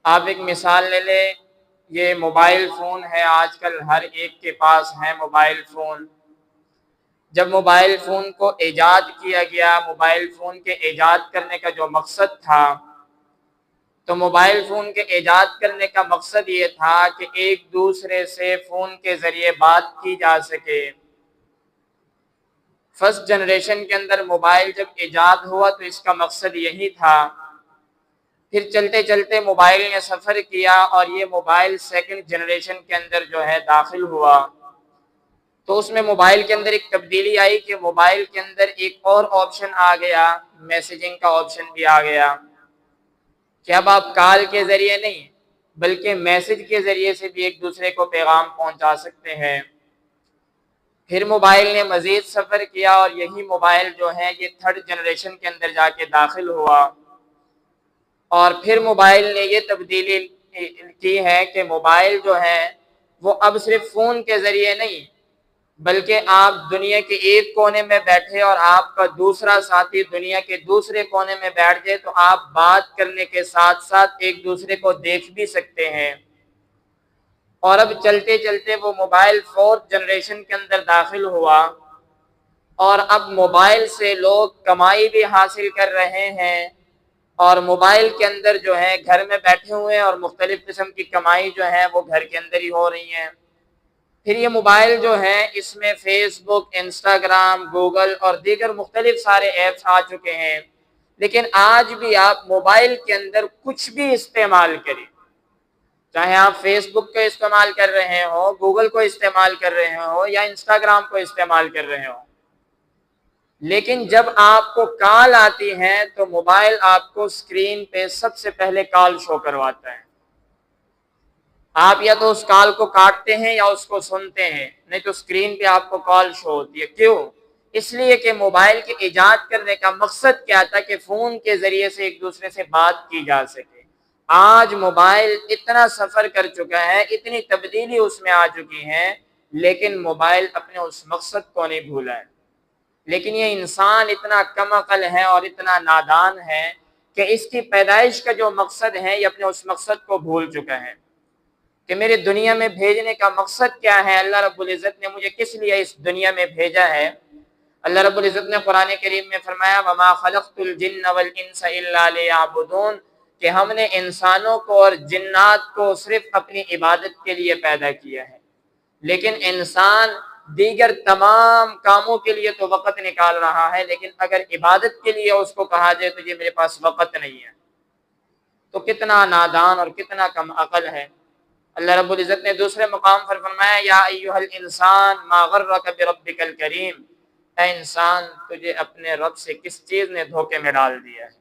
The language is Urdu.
آپ ایک مثال لے لیں، یہ موبائل فون ہے، آج کل ہر ایک کے پاس ہے موبائل فون۔ جب موبائل فون کو ایجاد کیا گیا، موبائل فون کے ایجاد کرنے کا جو مقصد تھا، تو موبائل فون کے ایجاد کرنے کا مقصد یہ تھا کہ ایک دوسرے سے فون کے ذریعے بات کی جا سکے۔ فرسٹ جنریشن کے اندر موبائل جب ایجاد ہوا تو اس کا مقصد یہی تھا۔ پھر چلتے چلتے موبائل نے سفر کیا اور یہ موبائل سیکنڈ جنریشن کے اندر جو ہے داخل ہوا، تو اس میں موبائل کے اندر ایک تبدیلی آئی کہ موبائل کے اندر ایک اور آپشن آ گیا، میسیجنگ کا آپشن بھی آ گیا کہ اب آپ کال کے ذریعے نہیں بلکہ میسج کے ذریعے سے بھی ایک دوسرے کو پیغام پہنچا سکتے ہیں۔ پھر موبائل نے مزید سفر کیا اور یہی موبائل جو ہے یہ تھرڈ جنریشن کے اندر جا کے داخل ہوا، اور پھر موبائل نے یہ تبدیلی کی ہے کہ موبائل جو ہے وہ اب صرف فون کے ذریعے نہیں بلکہ آپ دنیا کے ایک کونے میں بیٹھے اور آپ کا دوسرا ساتھی دنیا کے دوسرے کونے میں بیٹھ جائے تو آپ بات کرنے کے ساتھ ساتھ ایک دوسرے کو دیکھ بھی سکتے ہیں۔ اور اب چلتے چلتے وہ موبائل فورتھ جنریشن کے اندر داخل ہوا، اور اب موبائل سے لوگ کمائی بھی حاصل کر رہے ہیں، اور موبائل کے اندر جو ہے گھر میں بیٹھے ہوئے ہیں اور مختلف قسم کی کمائی جو ہے وہ گھر کے اندر ہی ہو رہی ہیں۔ پھر یہ موبائل جو ہے اس میں فیس بک، انسٹاگرام، گوگل اور دیگر مختلف سارے ایپس آ چکے ہیں، لیکن آج بھی آپ موبائل کے اندر کچھ بھی استعمال کریں، چاہے آپ فیس بک کو استعمال کر رہے ہو، گوگل کو استعمال کر رہے ہو یا انسٹاگرام کو استعمال کر رہے ہو، لیکن جب آپ کو کال آتی ہے تو موبائل آپ کو اسکرین پہ سب سے پہلے کال شو کرواتا ہے۔ آپ یا تو اس کال کو کاٹتے ہیں یا اس کو سنتے ہیں، نہیں تو اسکرین پہ آپ کو کال شو ہوتی ہے۔ کیوں؟ اس لیے کہ موبائل کے ایجاد کرنے کا مقصد کیا تھا کہ فون کے ذریعے سے ایک دوسرے سے بات کی جا سکے۔ آج موبائل اتنا سفر کر چکا ہے، اتنی تبدیلی اس میں آ چکی ہے، لیکن موبائل اپنے اس مقصد کو نہیں بھولا ہے۔ لیکن یہ انسان اتنا کم عقل ہے اور اتنا نادان ہے کہ اس کی پیدائش کا جو مقصد ہے یہ اپنے اس مقصد کو بھول چکا ہے کہ میرے دنیا میں بھیجنے کا مقصد کیا ہے، اللہ رب العزت نے مجھے کس لیے اس دنیا میں بھیجا ہے۔ اللہ رب العزت نے قرآن کریم میں فرمایا وَمَا خَلَقْتُ الْجِنَّ وَالْإِنسَ إِلَّا لِيَعْبُدُونَ، کہ ہم نے انسانوں کو اور جنات کو صرف اپنی عبادت کے لیے پیدا کیا ہے، لیکن انسان دیگر تمام کاموں کے لیے تو وقت نکال رہا ہے، لیکن اگر عبادت کے لیے اس کو کہا جائے تو یہ میرے پاس وقت نہیں ہے، تو کتنا نادان اور کتنا کم عقل ہے۔ اللہ رب العزت نے دوسرے مقام پر فرمایا یا ایھا الانسان ما غرک بربک الکریم، اے انسان تجھے اپنے رب سے کس چیز نے دھوکے میں ڈال دیا ہے۔